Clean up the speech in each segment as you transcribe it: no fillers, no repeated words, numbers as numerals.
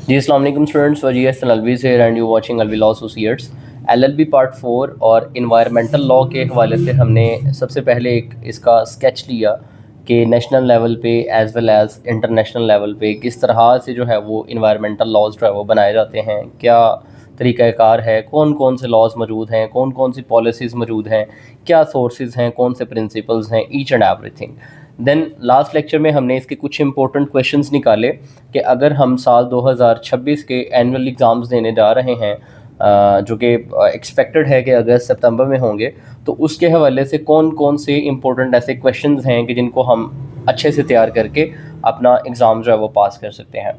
جی السلام علیکم اسٹوڈنٹس، وجی حسن الوی سے and you watching الوی law associates LLB part 4 اور انوائرمنٹل لا کے حوالے سے ہم نے سب سے پہلے ایک اس کا اسکیچ لیا کہ نیشنل لیول پہ as well as international level پہ کس طرح سے جو ہے وہ انوائرمنٹل لاز جو ہے وہ بنائے جاتے ہیں، کیا طریقہ کار ہے، کون کون سے لاز موجود ہیں، کون کون سی پالیسیز موجود ہیں، کیا سورسز ہیں، کون سے پرنسپلز ہیں، each and every thing. Then last lecture میں ہم نے اس کے کچھ امپورٹنٹ کویشچنس نکالے کہ اگر ہم سال 2026 کے اینول ایگزامز دینے جا رہے ہیں جو کہ ایکسپیکٹڈ ہے کہ اگست سپتمبر میں ہوں گے، تو اس کے حوالے سے کون کون سے امپورٹنٹ ایسے کویشچنز ہیں کہ جن کو ہم اچھے سے تیار کر کے اپنا ایگزام جو ہے وہ پاس کر سکتے ہیں۔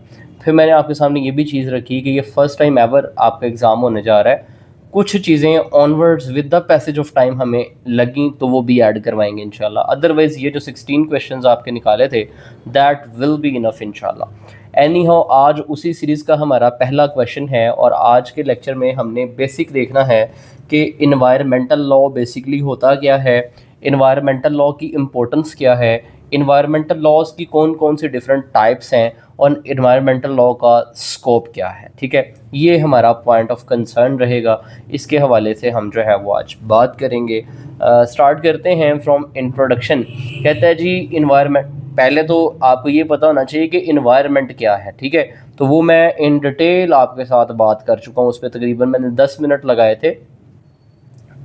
پھر میں نے آپ کے سامنے یہ بھی چیز رکھی کہ یہ فرسٹ ٹائم ایور آپ کا ایگزام ہونے جا رہا ہے، کچھ چیزیں on words with the passage of time ہمیں لگیں تو وہ بھی ایڈ کروائیں گے انشاءاللہ، ادروائز یہ جو 16 کویشچنز آپ کے نکالے تھے دیٹ ول بی انف انشاءاللہ۔ اینی ہاؤ آج اسی سیریز کا ہمارا پہلا کویشچن ہے، اور آج کے لیکچر میں ہم نے بیسک دیکھنا ہے کہ انوائرمنٹل لا بیسکلی ہوتا کیا ہے، انوائرمنٹل لا کی امپورٹنس کیا ہے، انوائرمنٹل لاز کی کون کون سی ڈفرینٹ ٹائپس ہیں، اور انوائرمنٹل لا کا اسکوپ کیا ہے۔ ٹھیک ہے، یہ ہمارا پوائنٹ آف کنسرن رہے گا، اس کے حوالے سے ہم جو ہے وہ آج بات کریں گے۔ اسٹارٹ کرتے ہیں فرام انٹروڈکشن۔ کہتا ہے جی انوائرمنٹ، پہلے تو آپ کو یہ پتہ ہونا چاہیے کہ انوائرمنٹ کیا ہے، ٹھیک ہے، تو وہ میں ان ڈیٹیل آپ کے ساتھ بات کر چکا ہوں، اس پہ تقریباً میں نے 10 منٹ لگائے تھے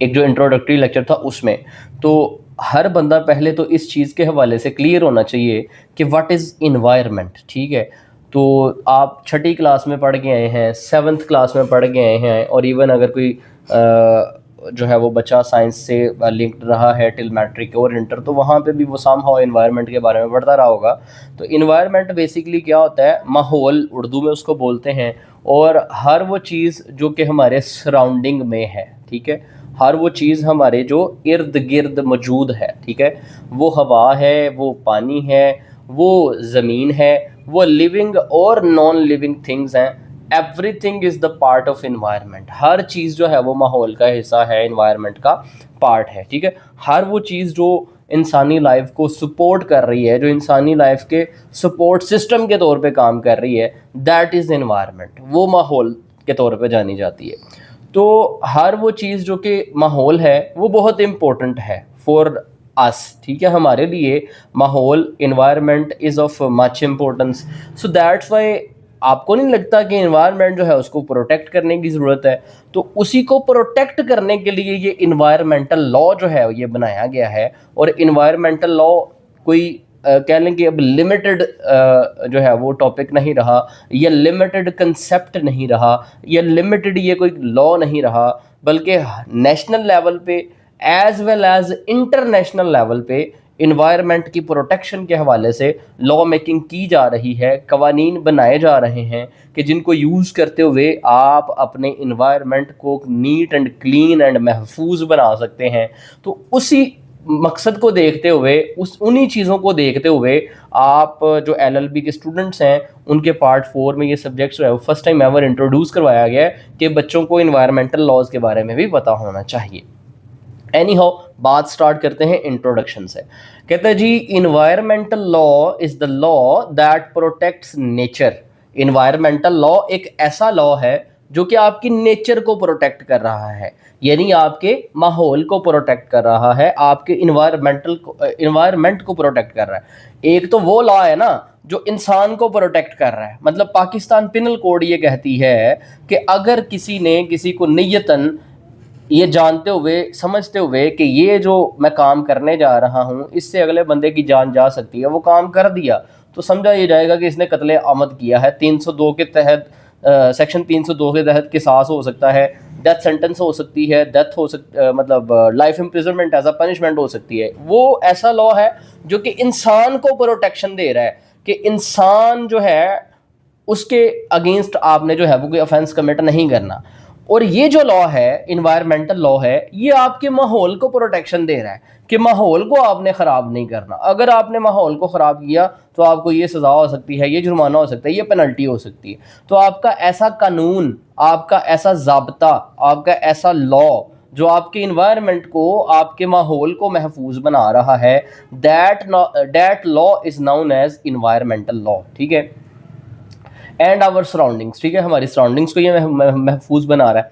ایک جو انٹروڈکٹری لیکچر تھا اس میں۔ تو ہر بندہ پہلے تو اس چیز کے حوالے سے کلیئر ہونا چاہیے کہ واٹ از انوائرمنٹ، ٹھیک ہے۔ تو آپ چھٹی کلاس میں پڑھ کے آئے ہیں، 7th کلاس میں پڑھ کے آئے ہیں، اور ایون اگر کوئی جو ہے وہ بچہ سائنس سے لنکڈ رہا ہے ٹل میٹرک اور انٹر، تو وہاں پہ بھی وہ سام ہاؤ انوائرمنٹ کے بارے میں پڑھتا رہا ہوگا۔ تو انوائرمنٹ بیسکلی کیا ہوتا ہے، ماحول اردو میں اس کو بولتے ہیں، اور ہر وہ چیز جو کہ ہمارے سراؤنڈنگ میں ہے، ٹھیک ہے، ہر وہ چیز ہمارے جو ارد گرد موجود ہے، ٹھیک ہے، وہ ہوا ہے، وہ پانی ہے، وہ زمین ہے، وہ لیونگ اور نان لیونگ تھنگز ہیں، everything is the part of environment. ہر چیز جو ہے وہ ماحول کا حصہ ہے، انوائرمنٹ کا پارٹ ہے، ٹھیک ہے۔ ہر وہ چیز جو انسانی لائف کو سپورٹ کر رہی ہے، جو انسانی لائف کے سپورٹ سسٹم کے طور پہ کام کر رہی ہے، دیٹ از انوائرمنٹ، وہ ماحول کے طور پہ جانی جاتی ہے۔ تو ہر وہ چیز جو کہ ماحول ہے وہ بہت امپورٹنٹ ہے فار اس، ٹھیک ہے، ہمارے لیے ماحول، environment is of much importance. So that's why آپ کو نہیں لگتا کہ انوائرمنٹ جو ہے اس کو پروٹیکٹ کرنے کی ضرورت ہے، تو اسی کو پروٹیکٹ کرنے کے لیے یہ انوائرمنٹل لا جو ہے یہ بنایا گیا ہے۔ اور انوائرمنٹل لا کوئی کہہ لیں کہ اب لمیٹڈ جو ہے وہ ٹاپک نہیں رہا، یہ لمیٹڈ کنسیپٹ نہیں رہا، یہ لمیٹڈ یہ کوئی لا نہیں رہا، بلکہ نیشنل لیول پہ as well as international level پہ انوائرمنٹ کی پروٹیکشن کے حوالے سے لا میکنگ کی جا رہی ہے، قوانین بنائے جا رہے ہیں کہ جن کو یوز کرتے ہوئے آپ اپنے انوائرمنٹ کو نیٹ اینڈ کلین اینڈ محفوظ بنا سکتے ہیں۔ تو اسی مقصد کو دیکھتے ہوئے، انہی چیزوں کو دیکھتے ہوئے آپ جو LLB کے اسٹوڈنٹس ہیں ان کے پارٹ 4 میں یہ سبجیکٹس جو ہے وہ فرسٹ ٹائم ایور انٹروڈیوس کروایا گیا ہے کہ بچوں کو انوائرمنٹل لاز کے بارے میں بھی پتہ ہونا چاہیے۔ اینی ہاؤ بات سٹارٹ کرتے ہیں انٹروڈکشن سے۔ کہتا ہے جی environmental law is the law that protects nature. Environmental law ایک ایسا لا ہے جو کہ آپ کی نیچر کو پروٹیکٹ کر رہا ہے، یعنی آپ کے ماحول کو پروٹیکٹ کر رہا ہے، آپ کے انوائرمنٹ کو پروٹیکٹ کر رہا ہے۔ ایک تو وہ لا ہے نا جو انسان کو پروٹیکٹ کر رہا ہے، مطلب پاکستان پینل کوڈ یہ کہتی ہے کہ اگر کسی نے کسی کو نیتاً یہ جانتے ہوئے سمجھتے ہوئے کہ یہ جو میں کام کرنے جا رہا ہوں اس سے اگلے بندے کی جان جا سکتی ہے، وہ کام کر دیا، تو سمجھا یہ جائے گا کہ اس نے قتل عمد کیا ہے۔ 302 کے تحت سیکشن 302 کے تحت قصاص ہو سکتا ہے، ڈیتھ سینٹنس ہو سکتی ہے، ڈیتھ ہو مطلب life imprisonment as a punishment ہو سکتی ہے۔ وہ ایسا لا ہے جو کہ انسان کو پروٹیکشن دے رہا ہے کہ انسان جو ہے اس کے اگینسٹ آپ نے جو ہے وہ کوئی offense کمٹ نہیں کرنا۔ اور یہ جو لا ہے انوائرمنٹل لا ہے، یہ آپ کے ماحول کو پروٹیکشن دے رہا ہے کہ ماحول کو آپ نے خراب نہیں کرنا۔ اگر آپ نے ماحول کو خراب کیا تو آپ کو یہ سزا ہو سکتی ہے، یہ جرمانہ ہو سکتا ہے، یہ پینلٹی ہو سکتی ہے۔ تو آپ کا ایسا قانون، آپ کا ایسا ضابطہ، آپ کا ایسا لا جو آپ کے انوائرمنٹ کو، آپ کے ماحول کو محفوظ بنا رہا ہے، that law is known as environmental law, ٹھیک ہے۔ एंड आवर सराउंडिंग्स, ठीक है, हमारी सराउंडिंग्स को ये महफूज बना रहा है।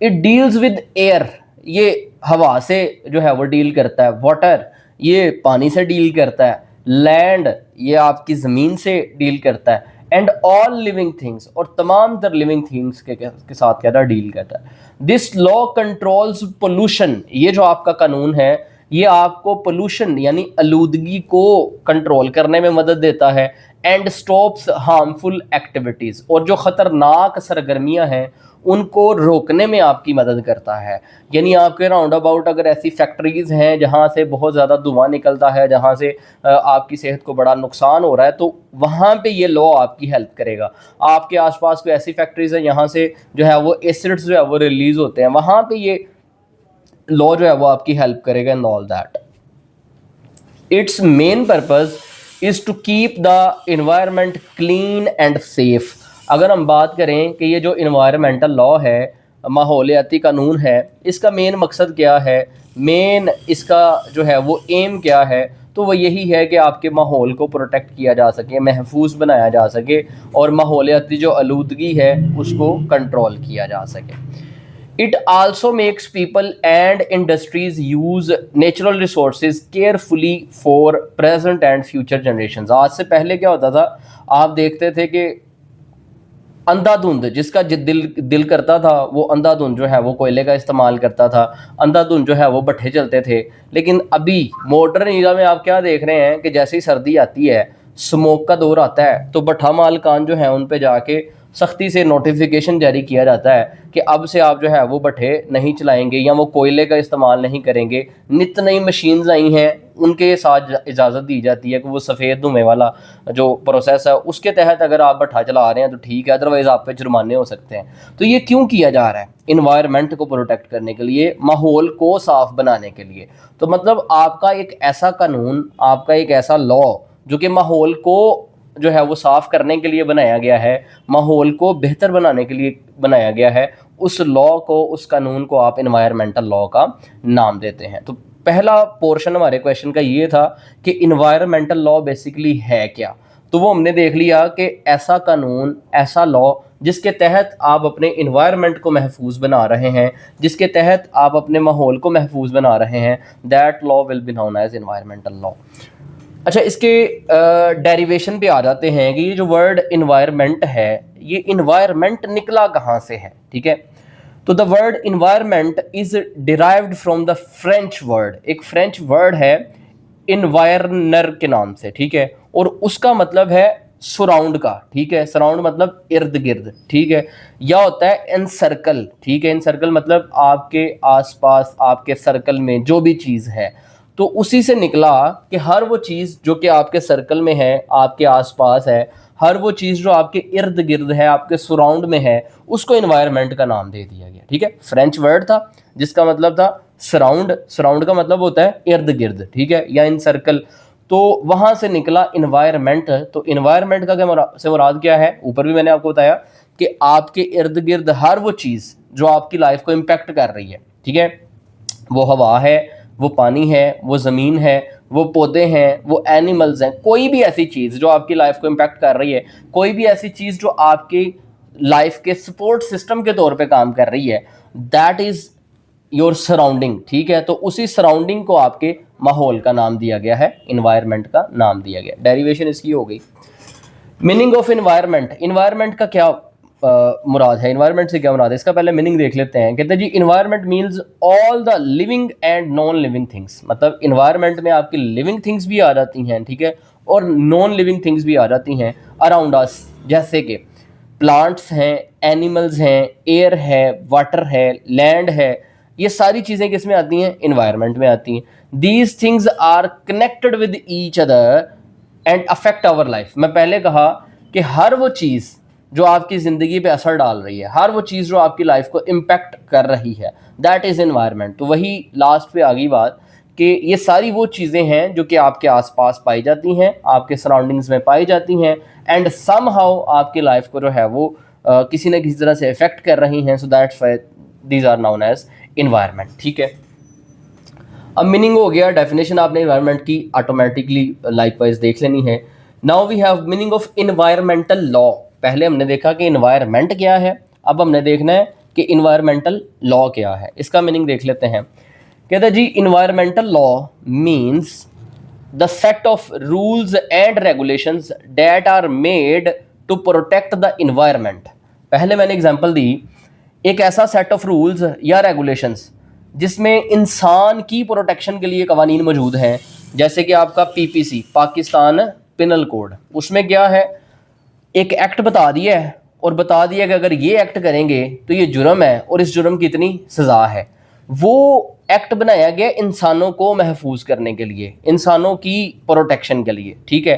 इट डील्स विद एयर, ये हवा से जो है वो डील करता है। वाटर, ये पानी से डील करता है। लैंड, ये आपकी ज़मीन से डील करता है। एंड ऑल लिविंग थिंग्स, और तमाम तर लिविंग थिंग्स के साथ क्या डील करता है। दिस लॉ कंट्रोल्स पोल्यूशन, ये जो आपका कानून है ये आपको पोल्यूशन यानी आलूदगी को कंट्रोल करने में मदद देता है। एंड स्टॉप्स हार्मफुल एक्टिविटीज़, और जो ख़तरनाक सरगर्मियां हैं उनको रोकने में आपकी मदद करता है। यानी आपके राउंड अबाउट अगर ऐसी फैक्ट्रीज़ हैं जहाँ से बहुत ज़्यादा धुआं निकलता है, जहाँ से आपकी सेहत को बड़ा नुकसान हो रहा है, तो वहाँ पे ये लॉ आपकी हेल्प करेगा। आपके आसपास कोई ऐसी फैक्ट्रीज़ हैं यहाँ से जो है वो एसिड्स जो है वो रिलीज़ होते हैं, वहाँ पे ये लॉ जो है वो आपकी हेल्प करेगा in all that. It's main purpose is to keep the environment clean and safe. अगर हम बात करें कि ये जो इन्वायरमेंटल लॉ है, माहौलियाती कानून है, इसका मेन मकसद क्या है, मेन इसका जो है वो एम क्या है, तो वो यही है कि आपके माहौल को प्रोटेक्ट किया जा सके, महफूज बनाया जा सके, और माहौलियाती जो आलूदगी है उसको कंट्रोल किया जा सके। It also makes people and industries use natural resources carefully for present and future generations। आज से पहले क्या होता था, आप देखते थे कि अंधाधुंध जिसका दिल करता था वो अंधाधुंध जो है वो कोयले का इस्तेमाल करता था, अंधाधुंध जो है वो भट्ठे चलते थे। लेकिन अभी मॉडर्न एरा में आप क्या देख रहे हैं कि जैसे ही सर्दी आती है, स्मोक का दौर आता है, तो भट्ठा मालकान जो है उन पे जाके सख्ती से नोटिफिकेशन जारी किया जाता है कि अब से आप जो है वो भट्ठे नहीं चलाएंगे या वो कोयले का इस्तेमाल नहीं करेंगे। नित नई मशीन्स आई हैं, उनके साथ इजाज़त दी जाती है कि वो सफ़ेद धुएँ वाला जो प्रोसेस है उसके तहत अगर आप भट्ठा चला रहे हैं तो ठीक है, अदरवाइज़ आप पे जुर्माने हो सकते हैं। तो ये क्यों किया जा रहा है? इन्वायरमेंट को प्रोटेक्ट करने के लिए, माहौल को साफ़ बनाने के लिए। तो मतलब आपका एक ऐसा कानून, आपका एक ऐसा लॉ जो कि माहौल को जो है वो साफ़ करने के लिए बनाया गया है, माहौल को बेहतर बनाने के लिए बनाया गया है, उस लॉ को, उस कानून को आप इन्वायरमेंटल लॉ का नाम देते हैं। तो पहला पोर्शन हमारे क्वेश्चन का ये था कि इन्वायरमेंटल लॉ बेसिकली है क्या। तो वो हमने देख लिया कि ऐसा कानून, ऐसा लॉ जिसके तहत आप अपने इन्वायरमेंट को महफूज बना रहे हैं, जिसके तहत आप अपने माहौल को महफूज बना रहे हैं, that law will be known as environmental law. अच्छा, इसके डेरिवेशन पे आ जाते हैं कि ये जो वर्ड इन्वायरमेंट है, ये इन्वायरमेंट निकला कहाँ से है, ठीक है। तो the word environment is derived from the French word, एक फ्रेंच वर्ड है इन्वायरनर के नाम से, ठीक है, और उसका मतलब है सराउंड का, ठीक है। सराउंड मतलब इर्द गिर्द, ठीक है। या होता है एनसर्कल, ठीक है। एनसर्कल मतलब आपके आसपास, आपके सर्कल में जो भी चीज़ है, तो उसी से निकला कि हर वो चीज़ जो कि आपके सर्कल में है, आपके आसपास है, हर वो चीज़ जो आपके इर्द गिर्द है, आपके सराउंड में है, उसको इन्वायरमेंट का नाम दे दिया गया, ठीक है। फ्रेंच वर्ड था जिसका मतलब था सराउंड, सराउंड का मतलब होता है इर्द गिर्द, ठीक है, या इन सर्कल। तो वहाँ से निकला इन्वायरमेंट। तो इन्वायरमेंट का क्या मुराद क्या है, ऊपर भी मैंने आपको बताया कि आपके इर्द गिर्द हर वो चीज़ जो आपकी लाइफ को इम्पेक्ट कर रही है, ठीक है, वो हवा है, वो पानी है, वो ज़मीन है, वो पौधे हैं, वो एनिमल्स हैं, कोई भी ऐसी चीज़ जो आपकी लाइफ को इम्पैक्ट कर रही है, कोई भी ऐसी चीज़ जो आपकी लाइफ के सपोर्ट सिस्टम के तौर पे काम कर रही है, दैट इज़ योर सराउंडिंग, ठीक है। तो उसी सराउंडिंग को आपके माहौल का नाम दिया गया है, इन्वायरमेंट का नाम दिया गया। डेरिवेशन इसकी हो गई। मीनिंग ऑफ इन्वायरमेंट, इन्वायरमेंट का क्या मुराद है, इन्वायरमेंट से क्या मुराद है, इसका पहले मीनिंग देख लेते हैं। कहते हैं जी environment means all the living and non living things. मतलब इन्वायरमेंट में आपकी लिविंग थिंग्स भी आ जाती हैं, ठीक है, और नॉन लिविंग थिंग्स भी आ जाती हैं अराउंड अस, जैसे कि प्लांट्स हैं, एनिमल्स हैं, एयर है, वाटर है, लैंड है, ये सारी चीज़ें किस में आती हैं, इन्वायरमेंट में आती हैं। These things are connected with each other and affect our life. मैं पहले कहा कि हर वो चीज़ जो आपकी ज़िंदगी पे असर डाल रही है, हर वो चीज़ जो आपकी लाइफ को इम्पैक्ट कर रही है, दैट इज़ इन्वायरमेंट। तो वही लास्ट पे आ गई बात कि ये सारी वो चीज़ें हैं जो कि आपके आसपास पाई जाती हैं, आपके सराउंडिंग्स में पाई जाती हैं, एंड सम हाउ आपकी लाइफ को जो है वो किसी न किसी तरह से इफेक्ट कर रही हैं। So that's why these are known as environment, ठीक है। अब मीनिंग हो गया, डेफिनेशन आपने इन्वायरमेंट की ऑटोमेटिकली लाइकवाइज देख लेनी है। Now we have meaning of environmental law. پہلے ہم نے دیکھا کہ انوائرمنٹ کیا ہے, اب ہم نے دیکھنا ہے کہ انوائرمنٹل لا کیا ہے. اس کا میننگ دیکھ لیتے ہیں. کہتا ہے جی environmental law means the set of rules and regulations that are made to protect the environment. پہلے میں نے اگزامپل دی, ایک ایسا سیٹ آف رولز یا ریگولیشنز جس میں انسان کی پروٹیکشن کے لیے قوانین موجود ہیں, جیسے کہ آپ کا PPC پاکستان پینل کوڈ, اس میں کیا ہے, ایک ایکٹ بتا دیا ہے اور بتا دیا کہ اگر یہ ایکٹ کریں گے تو یہ جرم ہے اور اس جرم کی اتنی سزا ہے. وہ ایکٹ بنایا گیا انسانوں کو محفوظ کرنے کے لیے, انسانوں کی پروٹیکشن کے لیے, ٹھیک ہے.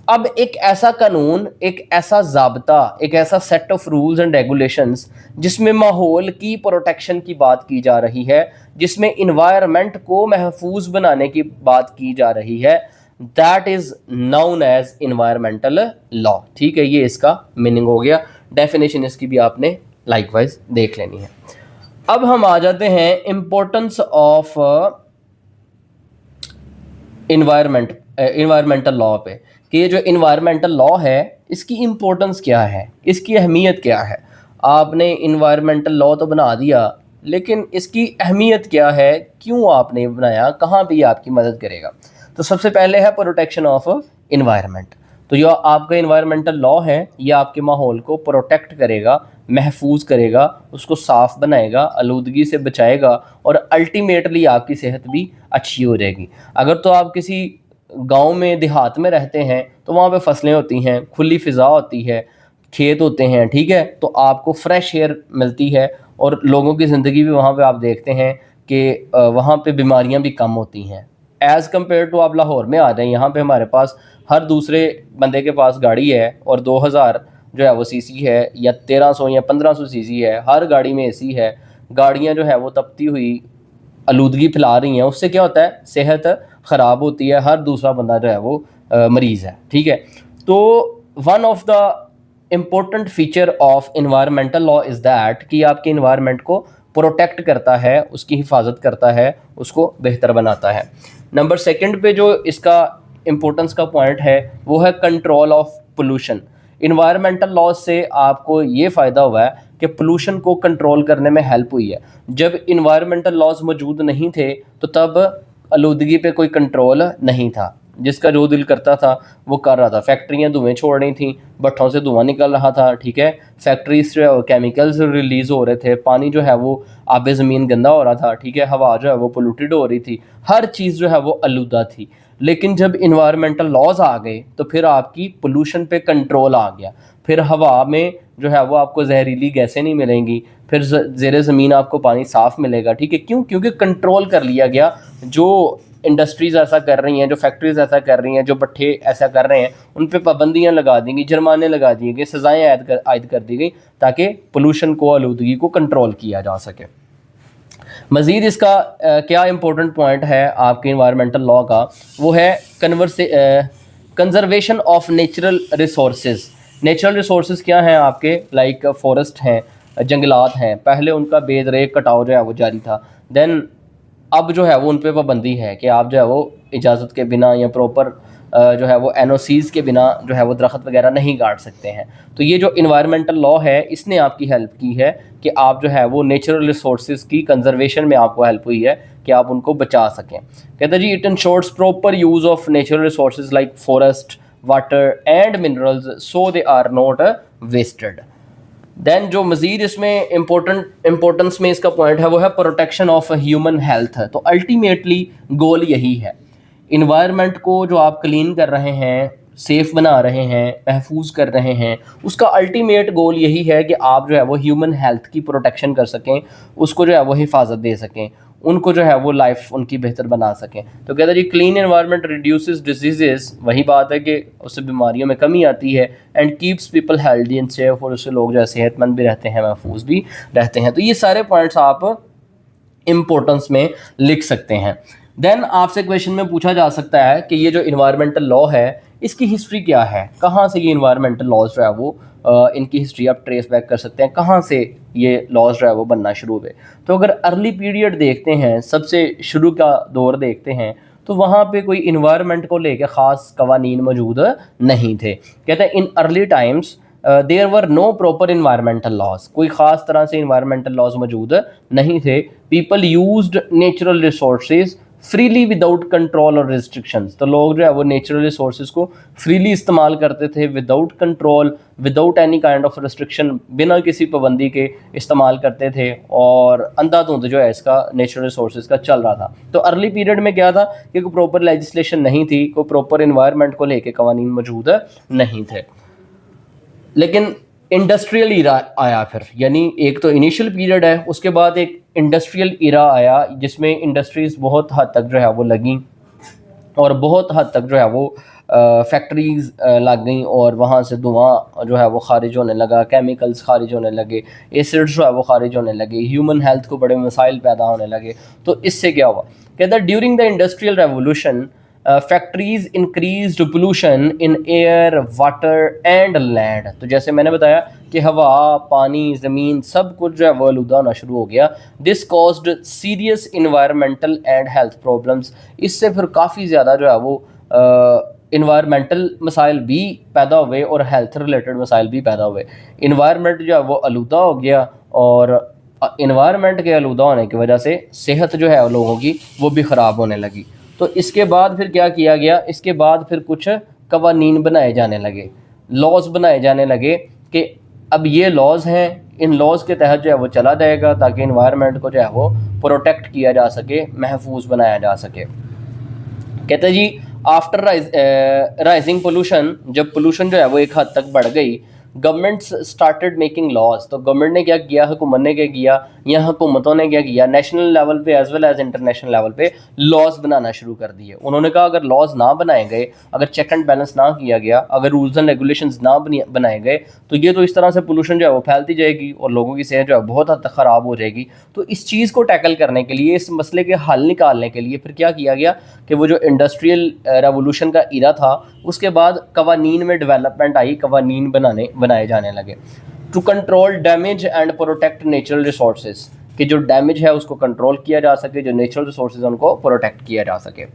اب ایک ایسا قانون, ایک ایسا ضابطہ, ایک ایسا set of rules and regulations جس میں ماحول کی پروٹیکشن کی بات کی جا رہی ہے, جس میں انوائرمنٹ کو محفوظ بنانے کی بات کی جا رہی ہے, that is known as environmental law. ٹھیک ہے, یہ اس کا میننگ ہو گیا. ڈیفینیشن اس کی بھی آپ نے لائک وائز دیکھ لینی ہے. اب ہم آ جاتے ہیں امپورٹنس آف انوائرمنٹل لا پہ, کہ یہ جو انوائرمنٹل لا ہے اس کی امپورٹنس کیا ہے, اس کی اہمیت کیا ہے. آپ نے انوائرمنٹل لا تو بنا دیا, لیکن اس کی اہمیت کیا ہے, کیوں آپ نے بنایا, کہاں پہ یہ آپ کی مدد کرے گا. تو سب سے پہلے ہے پروٹیکشن آف انوائرمنٹ. تو جو آپ کا انوائرمنٹل لا ہے یہ آپ کے ماحول کو پروٹیکٹ کرے گا, محفوظ کرے گا, اس کو صاف بنائے گا, آلودگی سے بچائے گا, اور الٹیمیٹلی آپ کی صحت بھی اچھی ہو جائے گی. اگر تو آپ کسی گاؤں میں, دیہات میں رہتے ہیں تو وہاں پہ فصلیں ہوتی ہیں, کھلی فضا ہوتی ہے, کھیت ہوتے ہیں, ٹھیک ہے, تو آپ کو فریش ایئر ملتی ہے, اور لوگوں کی زندگی بھی وہاں پہ آپ دیکھتے ہیں کہ وہاں پہ بیماریاں بھی کم ہوتی ہیں ایز کمپیئر ٹو آپ لاہور میں آ جائیں. یہاں پہ ہمارے پاس ہر دوسرے بندے کے پاس گاڑی ہے, اور 2000 جو ہے وہ CC ہے, یا 1300 یا 1500 CC ہے, ہر گاڑی میں AC ہے. گاڑیاں جو ہے وہ تپتی ہوئی آلودگی پھیلا رہی ہیں, اس سے کیا ہوتا ہے, صحت خراب ہوتی ہے, ہر دوسرا بندہ جو ہے وہ مریض ہے, ٹھیک ہے. تو one of the important feature of environmental law is that کہ آپ کے انوائرمنٹ کو پروٹیکٹ کرتا ہے, اس کی حفاظت کرتا ہے, اس کو بہتر بناتا ہے. نمبر 2 پہ جو اس کا امپورٹنس کا پوائنٹ ہے وہ ہے control of pollution. Environmental laws سے آپ کو یہ فائدہ ہوا ہے کہ پولوشن کو کنٹرول کرنے میں ہیلپ ہوئی ہے. جب انوائرمنٹل لاز موجود نہیں تھے تو تب آلودگی پہ کوئی کنٹرول نہیں تھا, جس کا جو دل کرتا تھا وہ کر رہا تھا. فیکٹریاں دھوئیں چھوڑ رہی تھیں, بھٹوں سے دھواں نکل رہا تھا, ٹھیک ہے, فیکٹریز جو ہے وہ کیمیکلز ریلیز ہو رہے تھے, پانی جو ہے وہ آب زمین گندا ہو رہا تھا, ٹھیک ہے, ہوا جو ہے وہ پولوٹیڈ ہو رہی تھی, ہر چیز جو ہے وہ آلودہ تھی. لیکن جب انوائرمنٹل لاز آ گئے تو پھر آپ کی پولوشن پہ کنٹرول آ گیا. پھر ہوا میں جو ہے وہ آپ کو زہریلی گیسیں نہیں ملیں گی, پھر زیر زمین آپ کو پانی صاف ملے گا, ٹھیک ہے. کیوں؟ کیونکہ کنٹرول کر لیا گیا. جو انڈسٹریز ایسا کر رہی ہیں, جو فیکٹریز ایسا کر رہی ہیں, جو بٹھے ایسا کر رہے ہیں, ان پہ پابندیاں لگا دی گئی, جرمانے لگا دیے گئے, سزائیں عائد کر دی گئی, تاکہ پولوشن کو, آلودگی کو کنٹرول کیا جا سکے. مزید اس کا کیا امپورٹنٹ پوائنٹ ہے آپ کے انوائرمنٹل لا کا, وہ ہے conservation of natural resources. Natural resources کیا ہیں آپ کے, لائک فورسٹ ہیں, جنگلات ہیں. پہلے ان کا بے دریغ کٹاؤ جو ہے وہ جاری تھا, دین اب جو ہے وہ ان پہ پابندی ہے کہ آپ جو ہے وہ اجازت کے بنا یا پراپر جو ہے وہ NOCs کے بنا جو ہے وہ درخت وغیرہ نہیں کاٹ سکتے ہیں. تو یہ جو انوائرمنٹل لا ہے اس نے آپ کی ہیلپ کی ہے کہ آپ جو ہے وہ نیچرل ریسورسز کی کنزرویشن میں آپ کو ہیلپ ہوئی ہے کہ آپ ان کو بچا سکیں. کہتے ہیں جی it ensures proper use of natural resources like forest, water and minerals so they are not wasted. Then جو مزید اس میں امپورٹنس میں اس کا پوائنٹ ہے وہ ہے پروٹیکشن آف ہیومن ہیلتھ. تو الٹیمیٹلی گول یہی ہے, انوائرمنٹ کو جو آپ کلین کر رہے ہیں, سیف بنا رہے ہیں, محفوظ کر رہے ہیں, اس کا الٹیمیٹ گول یہی ہے کہ آپ جو ہے وہ ہیومن ہیلتھ کی پروٹیکشن کر سکیں, اس کو جو ہے وہ حفاظت دے سکیں, ان کو جو ہے وہ لائف ان کی بہتر بنا سکیں. تو کہتا ہے جی کلین انوائرمنٹ ریڈیوسز ڈیزیزز, وہی بات ہے کہ اس سے بیماریوں میں کمی آتی ہے, and keeps people healthy and safe, اور اس سے لوگ جو ہے صحت مند بھی رہتے ہیں, محفوظ بھی رہتے ہیں. تو یہ سارے پوائنٹس آپ امپورٹنس میں لکھ سکتے ہیں. دین آپ سے کویشچن میں پوچھا جا سکتا ہے کہ یہ جو انوائرمنٹل لا ہے اس کی ہسٹری کیا ہے, کہاں سے یہ انوائرمنٹل لاز جو ہے وہ ان کی ہسٹری آپ ٹریس بیک کر سکتے ہیں, کہاں سے یہ لاز جو ہے وہ بننا شروع ہوئے. تو اگر ارلی پیریڈ دیکھتے ہیں, سب سے شروع کا دور دیکھتے ہیں, تو وہاں پہ کوئی انوائرمنٹ کو لے کے خاص قوانین موجود نہیں تھے. کہتے ہیں in early times there were no proper environmental laws, कोई ख़ास तरह से इन्वायरमेंटल लॉज मौजूद नहीं थे. People used natural resources freely without control और रिस्ट्रिक्शंस. तो लोग जो है वो नेचुरल रिसोर्सेज को फ्रीली इस्तेमाल करते थे, without control, without any kind of restriction, बिना किसी पाबंदी के इस्तेमाल करते थे, और अंधाधुंध जो है इसका नेचुरल रिसोर्सेज का चल रहा था. तो अर्ली पीरियड में क्या था कि कोई प्रॉपर लेजिस्लेशन नहीं थी, कोई प्रॉपर इन्वायरमेंट को लेके कवानीन मौजूद नहीं थे. लेकिन इंडस्ट्रियल ईरा आया फिर, यानी एक तो इनिशियल पीरियड है, उसके बाद एक इंडस्ट्रियल ईरा आया जिसमें इंडस्ट्रीज़ बहुत हद तक जो है वो लगी, और बहुत हद तक जो है वो फैक्ट्रीज़ लग गई, और वहाँ से धुआं जो है वो खारिज होने लगा, केमिकल्स खारिज होने लगे, एसिड्स जो है वो खारिज होने लगे, ह्यूमन हेल्थ को बड़े मसाइल पैदा होने लगे. तो इससे क्या हुआ, कहता है during the industrial revolution factories increased pollution in air, water and land. तो जैसे मैंने बताया कि हवा, पानी, ज़मीन सब कुछ जो है वो आलूदा होना शुरू हो गया. This caused serious environmental and health problems. इससे फिर काफ़ी ज़्यादा जो है वो इन्वायरमेंटल मसाइल भी पैदा हुए और हेल्थ रिलेटेड मसाइल भी पैदा हुए. इन्वायरमेंट जो है वो आलूदा हो गया, और इन्वायरमेंट के आलूदा होने की वजह से सेहत जो है लोगों की वो भी ख़राब होने लगी. तो इसके बाद फिर क्या किया गया, इसके बाद फिर कुछ कवानीन बनाए जाने लगे, लॉज बनाए जाने लगे कि अब ये लॉज हैं, इन लॉज के तहत जो है वो चला जाएगा ताकि इन्वायरमेंट को जो है वो प्रोटेक्ट किया जा सके, महफूज बनाया जा सके. कहते जी आफ्टर राइजिंग पोल्यूशन, जब पोल्यूशन जो है वो एक हद तक बढ़ गई, गवर्नमेंट्स स्टार्टेड मेकिंग लॉज. तो गवर्नमेंट ने क्या किया, हुकूमत ने क्या किया, या हुकूमतों ने क्या किया, नेशनल लेवल पे as well as international level पे लॉज बनाना शुरू कर दिए. उन्होंने कहा अगर लॉज ना बनाए गए, अगर चेक एंड बैलेंस ना किया गया, अगर रूल्स एंड रेगुलेशंस ना बनाए गए, तो ये तो इस तरह से पोल्यूशन जो है वो फैलती जाएगी और लोगों की सेहत जो है बहुत हद तक ख़राब हो जाएगी. तो इस चीज़ को टैकल करने के लिए, इस मसले के हल निकालने के लिए फिर क्या किया गया कि वो जो इंडस्ट्रियल रेवोल्यूशन का ईरा था, उसके बाद कवानीन में डेवलपमेंट आई, कवानीन बनाए जाने लगे to control damage and protect natural resources, कि जो डैमेज है उसको कंट्रोल किया जा सके, जो नेचुरल रिसोर्सेज उनको प्रोटेक्ट किया जा सके.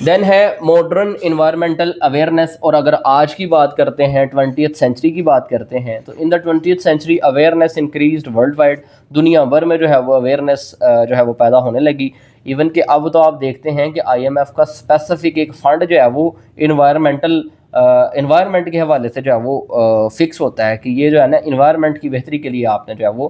देन है मॉडर्न इन्वायरमेंटल अवेयरनेस. और अगर आज की बात करते हैं, 20th सेंचुरी की बात करते हैं, तो in the 20th century awareness increased worldwide. दुनिया भर में जो है वो अवेयरनेस जो है वो पैदा होने लगी. इवन कि अब तो आप देखते हैं कि IMF का स्पेसिफिक एक फ़ंड जो है वो इन्वायरमेंट के हवाले से जो है वो फिक्स होता है कि ये जो है ना इन्वायरमेंट की बेहतरी के लिए आपने जो है वो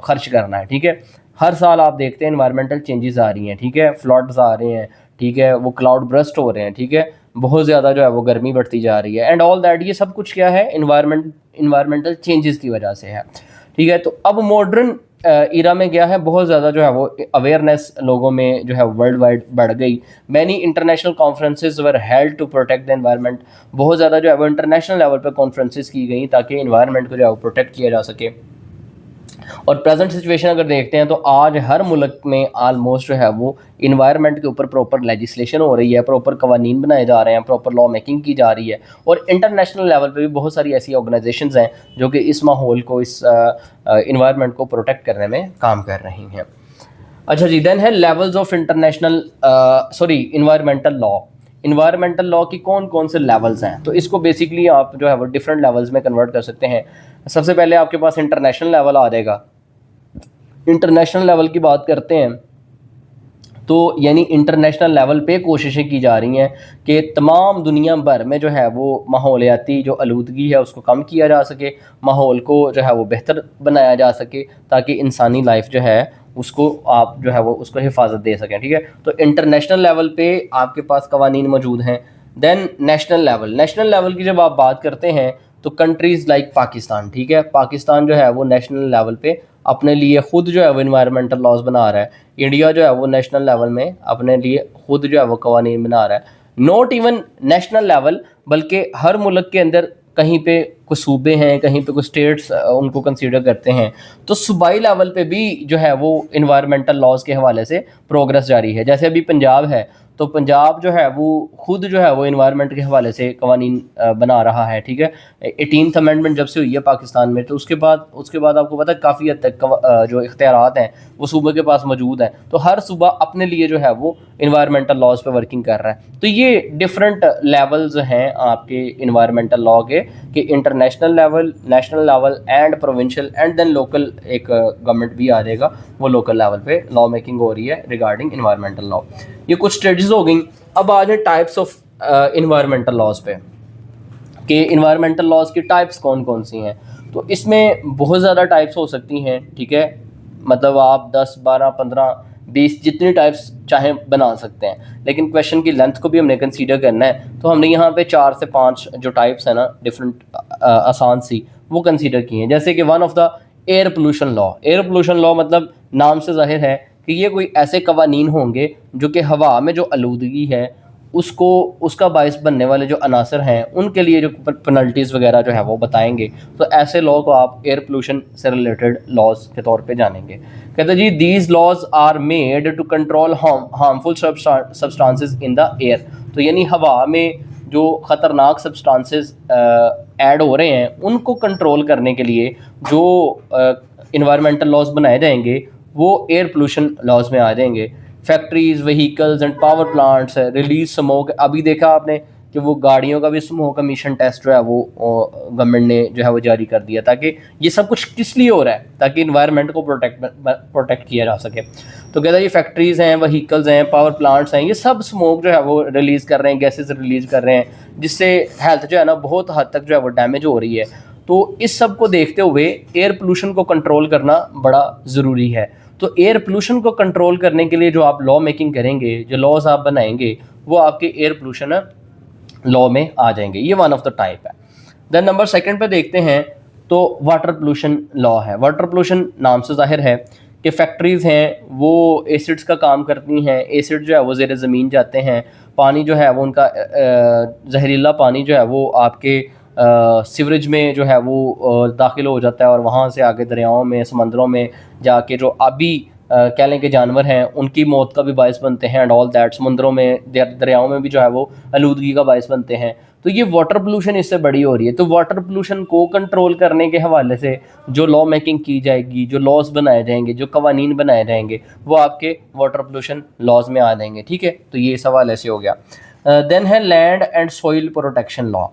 खर्च करना है. ठीक है, हर साल आप देखते हैं इन्वायरमेंटल चेंजेस आ रही हैं. ठीक है, फ्लड्स आ रहे हैं, ठीक है, वो क्लाउड ब्रस्ट हो रहे हैं, ठीक है, बहुत ज़्यादा जो है वो गर्मी बढ़ती जा रही है, एंड ऑल दैट. ये सब कुछ क्या है, इन्वायरमेंटल चेंजेस की वजह से है. ठीक है, तो अब मॉडर्न ईरा में क्या है, बहुत ज़्यादा जो है वो अवेयरनेस लोगों में जो है वर्ल्ड वाइड बढ़ गई. Many international conferences were held to protect the environment. बहुत ज़्यादा जो है वो इंटरनेशनल लेवल पर कॉन्फ्रेंसेस की गई ताकि इन्वायरमेंट को जो है वो प्रोटेक्ट किया जा सके. और प्रेजेंट सिचुएशन अगर देखते हैं तो आज हर मुल्क में आलमोस्ट जो है वो इन्वायरमेंट के ऊपर प्रॉपर लेजिस्लेशन हो रही है, प्रॉपर कवानीन बनाए जा रहे हैं, प्रॉपर लॉ मेकिंग की जा रही है. और इंटरनेशनल लेवल पे भी बहुत सारी ऐसी ऑर्गेनाइजेशंस हैं जो कि इस माहौल को, इस इन्वायरमेंट को प्रोटेक्ट करने में काम कर रही हैं. अच्छा जी, देन है levels of environmental law. Environmental law की कौन कौन से लेवल्स हैं, तो इसको बेसिकली आप जो है वो डिफरेंट लेवल्स में कन्वर्ट कर सकते हैं. सबसे पहले आपके पास इंटरनेशनल लेवल आ जाएगा. इंटरनेशनल लेवल की बात करते हैं तो यानी इंटरनेशनल लेवल पे कोशिशें की जा रही हैं कि तमाम दुनिया भर में जो है वो माहौलियाती जो आलूदगी है उसको कम किया जा सके, माहौल को जो है वो बेहतर बनाया जा सके ताकि इंसानी लाइफ जो है उसको आप जो है वो उसको हिफाजत दे सकें. ठीक है, तो इंटरनेशनल लेवल पे आपके पास कवानीन मौजूद हैं. देन नेशनल लेवल की जब आप बात करते हैं तो कंट्रीज़ लाइक पाकिस्तान, ठीक है, पाकिस्तान जो है वो नेशनल लेवल पे अपने लिए ख़ुद जो है वो इन्वायरमेंटल लॉज बना रहा है. इंडिया जो है वो नेशनल लेवल में अपने लिए ख़ुद जो है वो कवानीन बना रहा है. नॉट इवन नेशनल लेवल, बल्कि हर मुल्क के अंदर कहीं पे कुछ सूबे हैं, कहीं पे कुछ स्टेट्स उनको कंसीडर करते हैं, तो सूबाई लेवल पे भी जो है वो इन्वायरमेंटल लॉज के हवाले से प्रोग्रेस जारी है. जैसे अभी पंजाब है तो पंजाब जो है वो खुद जो है वो इन्वायरमेंट के हवाले से कवानीन बना रहा है. ठीक है, 18th अमेंडमेंट जब से हुई है पाकिस्तान में तो उसके बाद आपको पता है काफ़ी हद तक जो इख्तियारात हैं वो सूबे के पास मौजूद हैं. तो हर सूबा अपने लिए जो है वो इन्वायरमेंटल लॉज पे वर्किंग कर रहा है. तो ये डिफरेंट लेवल्स हैं आपके इन्वायरमेंटल लॉ के कि under national level and provincial and then local एक गवर्नमेंट भी आ जाएगा, वो लोकल लेवल पे लॉ मेकिंग हो रही है रिगार्डिंग इन्वायरमेंटल लॉ। ये कुछ स्टेजेस हो गई। अब आ जाए टाइप्स ऑफ इन्वायरमेंटल लॉज पे कि इन्वायरमेंटल लॉज की टाइप्स कौन कौन सी हैं। तो इसमें बहुत ज़्यादा टाइप्स हो सकती हैं, ठीक है, मतलब आप 10, 12, 15, 20 जितनी टाइप्स चाहें बना सकते हैं, लेकिन क्वेश्चन की लेंथ को भी हमने कंसीडर करना है, तो हमने यहाँ पे 4 से 5 जो टाइप्स हैं ना डिफरेंट आसान सी, वो कंसीडर की हैं। जैसे कि one of the air pollution law. Air pollution law मतलब नाम से जाहिर है कि ये कोई ऐसे कवानीन होंगे जो कि हवा में जो आलूदगी है उसको, उसका बायस बनने वाले जो अनासर हैं उनके लिए जो पेनल्टीज़ वगैरह जो है वो बताएंगे। तो ऐसे लॉ को आप एयर पोल्यूशन से रिलेटेड लॉज के तौर पे जानेंगे। कहते हैं जी these laws are made to control harmful substances in the air. तो यानी हवा में जो ख़तरनाक सब्सटेंसेस ऐड हो रहे हैं उनको कंट्रोल करने के लिए जो इन्वायरमेंटल लॉज बनाए जाएंगे वो एयर पोल्यूशन लॉज में आ जाएंगे। Factories, vehicles and power plants, release smoke. अभी देखा आपने कि वो गाड़ियों का भी स्मोक एमिशन टेस्ट जो है वो गवर्नमेंट ने जो है वो जारी कर दिया, ताकि ये सब कुछ किस लिए हो रहा है, ताकि इन्वायरमेंट को प्रोटेक्ट किया जा सके। तो कहता है ये फैक्ट्रीज़ हैं, व्हीकल्स हैं, पावर प्लांट्स हैं, ये सब स्मोक जो है वो रिलीज़ कर रहे हैं, गैसेज रिलीज़ कर रहे हैं, जिससे हेल्थ जो है ना बहुत हद तक जो है वो डैमेज हो रही है। तो इस सब को देखते हुए एयर पोल्यूशन को कंट्रोल करना बड़ा ज़रूरी है। तो एयर पोल्यूशन को कंट्रोल करने के लिए जो आप लॉ मेकिंग करेंगे, जो लॉज आप बनाएंगे, वो आपके एयर पोल्यूशन लॉ में आ जाएंगे। ये वन ऑफ द टाइप है। देन नंबर 2 पे देखते हैं तो वाटर पोल्यूशन लॉ है। वाटर पोल्यूशन नाम से जाहिर है कि फैक्ट्रीज़ हैं वो एसिड्स का काम करती हैं। एसिड जो है वो ज़ेर ज़मीन जाते हैं, पानी जो है वो उनका जहरीला पानी जो है वो आपके सीवरेज में जो है वो दाखिल हो जाता है और वहाँ से आगे दरियाओं में, समंदरों में जाके जो आबी कह लें कि जानवर हैं उनकी मौत का भी बायस बनते हैं एंड ऑल दैट। समुद्रों में, दरियाओं में भी जो है वो आलूदगी का बायस बनते हैं। तो ये वाटर पोल्यूशन इससे बड़ी हो रही है। तो वाटर पोल्यूशन को कंट्रोल करने के हवाले से जो लॉ मेकिंग की जाएगी, जो लॉज बनाए जाएंगे, जो कवानीन बनाए जाएंगे, वो आपके वाटर पोल्यूशन लॉज में आ जाएंगे, ठीक है। तो ये इस हवाले से हो गया। देन है land and soil protection law.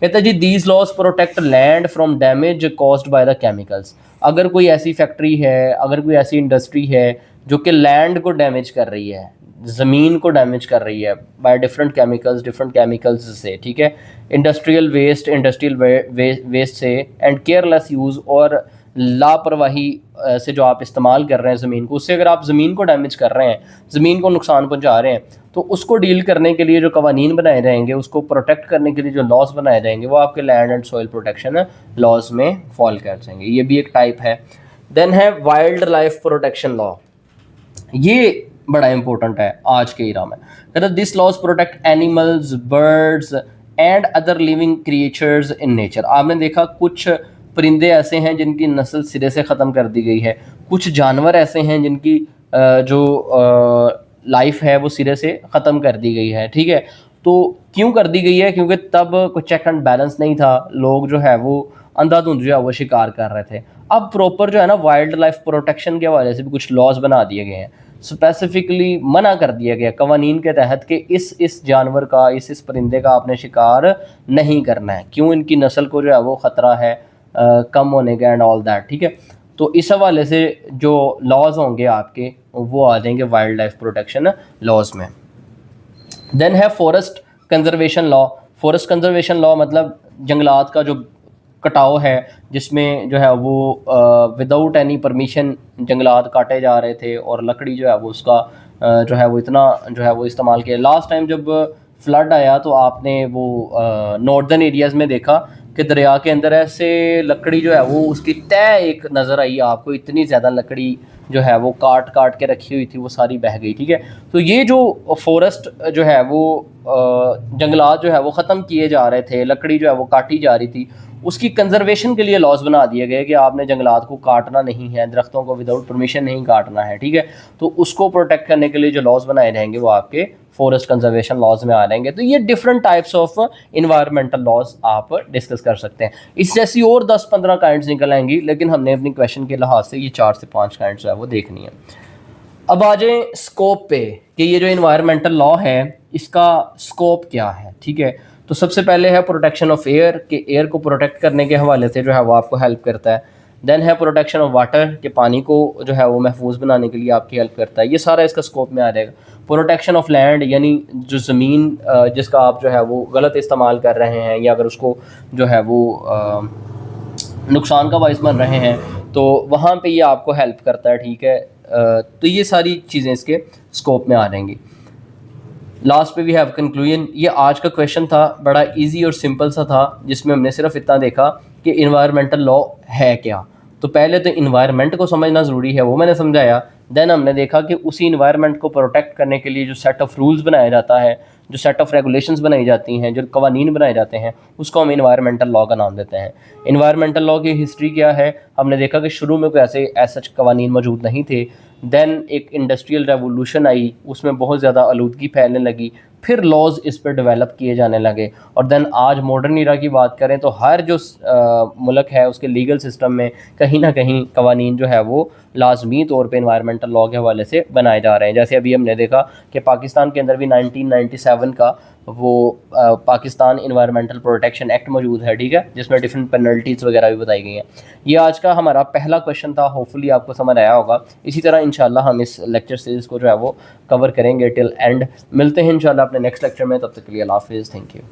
कहता है जी these laws protect land from damage caused by the chemicals. अगर कोई ऐसी फैक्ट्री है, अगर कोई ऐसी इंडस्ट्री है जो कि लैंड को डैमेज कर रही है, ज़मीन को डैमेज कर रही है बाय डिफरेंट केमिकल्स से, ठीक है, इंडस्ट्रियल वेस्ट से एंड केयरलेस यूज़ और लापरवाही से जो आप इस्तेमाल कर रहे हैं ज़मीन को, उससे अगर आप ज़मीन को डैमेज कर रहे हैं, ज़मीन को नुकसान पहुंचा रहे हैं, तो उसको डील करने के लिए जो कवानीन बनाए जाएंगे, उसको प्रोटेक्ट करने के लिए जो लॉज बनाए जाएंगे, वो आपके land and soil protection laws में फॉल कर जाएंगे। ये भी एक टाइप है। देन है वाइल्ड लाइफ प्रोटेक्शन लॉ। ये बड़ा इंपॉर्टेंट है आज के इरा में। कहते this laws protect animals, birds and other living creatures in nature. आपने देखा कुछ परिंदे ऐसे हैं जिनकी नस्ल सिरे से ख़त्म कर दी गई है, कुछ जानवर ऐसे हैं जिनकी जो लाइफ है वो सिरे से ख़त्म कर दी गई है, ठीक है। तो क्यों कर दी गई है? क्योंकि तब कोई चेक एंड बैलेंस नहीं था, लोग जो है वो अंधाधुंध जो है वो शिकार कर रहे थे। अब प्रॉपर जो है ना वाइल्ड लाइफ प्रोटेक्शन के हवाले से भी कुछ लॉज बना दिए गए हैं, स्पेसिफिकली मना कर दिया गया कवानीन के तहत कि इस जानवर का, इस परिंदे का आपने शिकार नहीं करना है। क्यों? इनकी नस्ल को जो है वो ख़तरा है कम होने का एंड ऑल दैट, ठीक है। तो इस हवाले से जो लॉज होंगे आपके वो आ जाएंगे वाइल्ड लाइफ प्रोटेक्शन लॉज में। देन है forest conservation law. Forest conservation law मतलब जंगलात का जो कटाव है, जिसमें जो है वो विदाउट एनी परमिशन जंगलात काटे जा रहे थे और लकड़ी जो है वो उसका जो है वो इतना जो है वो इस्तेमाल किया। लास्ट टाइम जब फ्लड आया तो आपने वो नॉर्दर्न एरियाज़ में देखा कि दरिया के अंदर ऐसे लकड़ी जो है वो उसकी तय एक नज़र आई आपको, इतनी ज़्यादा लकड़ी जो है वो काट काट के रखी हुई थी, वो सारी बह गई, ठीक है। तो ये जो फॉरेस्ट जो है वो जंगलात जो है वो ख़त्म किए जा रहे थे, लकड़ी जो है वो काटी जा रही थी, उसकी कंजर्वेशन के लिए लॉज बना दिए गए कि आपने जंगलात को काटना नहीं है, दरख्तों को विदाउट परमिशन नहीं काटना है, ठीक है। तो उसको प्रोटेक्ट करने के लिए जो लॉज बनाए जाएंगे वो आपके फॉरेस्ट कंजर्वेशन लॉज में आ जाएंगे। तो ये different types of environmental laws आप डिस्कस कर सकते हैं। इस जैसी और 10-15 काइंड्स निकल आएंगी, लेकिन हमने अपनी क्वेश्चन के लिहाज से ये 4 से 5 काइंड्स जो है वो देखनी है। अब आ जाए स्कोप पे कि ये जो इन्वायरमेंटल लॉ है इसका स्कोप क्या है, ठीक है। تو سب سے پہلے ہے پروٹیکشن آف ایئر، کہ ایئر کو پروٹیکٹ کرنے کے حوالے سے جو ہے وہ آپ کو ہیلپ کرتا ہے. دین ہے پروٹیکشن آف واٹر، کہ پانی کو جو ہے وہ محفوظ بنانے کے لیے آپ کی ہیلپ کرتا ہے. یہ سارا اس کا اسکوپ میں آ جائے گا. پروٹیکشن آف لینڈ، یعنی جو زمین جس کا آپ جو ہے وہ غلط استعمال کر رہے ہیں یا اگر اس کو جو ہے وہ نقصان کا باعث بن رہے ہیں تو وہاں پہ یہ آپ کو ہیلپ کرتا ہے. ٹھیک ہے، تو یہ ساری چیزیں اس کے اسکوپ میں آ جائیں گی. لاسٹ پہ وی ہیو کنکلوژن. یہ آج کا کویشچن تھا، بڑا ایزی اور سمپل سا تھا، جس میں ہم نے صرف اتنا دیکھا کہ انوائرمنٹل لا ہے کیا. تو پہلے تو انوائرمنٹ کو سمجھنا ضروری ہے، وہ میں نے سمجھایا. دین ہم نے دیکھا کہ اسی انوائرمنٹ کو پروٹیکٹ کرنے کے لیے جو سیٹ آف رولز بنایا جاتا ہے، جو سیٹ آف ریگولیشنز بنائی جاتی ہیں، جو قوانین بنائے جاتے ہیں، اس کو ہم انوائرمنٹل لا کا نام دیتے ہیں. انوائرمنٹل لا کی ہسٹری کیا ہے؟ ہم نے دیکھا کہ شروع میں کوئی ایسے قوانین موجود نہیں تھے. دین ایک انڈسٹریل ریولوشن آئی، اس میں بہت زیادہ آلودگی پھیلنے لگی، پھر لاز اس پہ ڈیولپ کیے جانے لگے. اور دین آج ماڈرن ایرا کی بات کریں تو ہر جو ملک ہے اس کے لیگل سسٹم میں کہیں نہ کہیں قوانین جو ہے وہ لازمی طور پہ انوائرمنٹل لا کے حوالے سے بنائے جا رہے ہیں. جیسے ابھی ہم نے دیکھا کہ پاکستان کے اندر بھی 1997 کا وہ پاکستان انوائرمنٹل پروٹیکشن ایکٹ موجود ہے. ٹھیک ہے، جس میں ڈفرینٹ پینلٹیز وغیرہ بھی بتائی گئی ہیں. یہ آج کا ہمارا پہلا کویشچن تھا، ہوپ فلی آپ کو سمجھ آیا ہوگا. اسی طرح انشاءاللہ ہم اس لیکچر سیریز کو جو ہے وہ کور کریں گے ٹل اینڈ. ملتے ہیں انشاءاللہ اپنے نیکسٹ لیکچر میں، تب تک کے لیے اللہ حافظ. Thank you.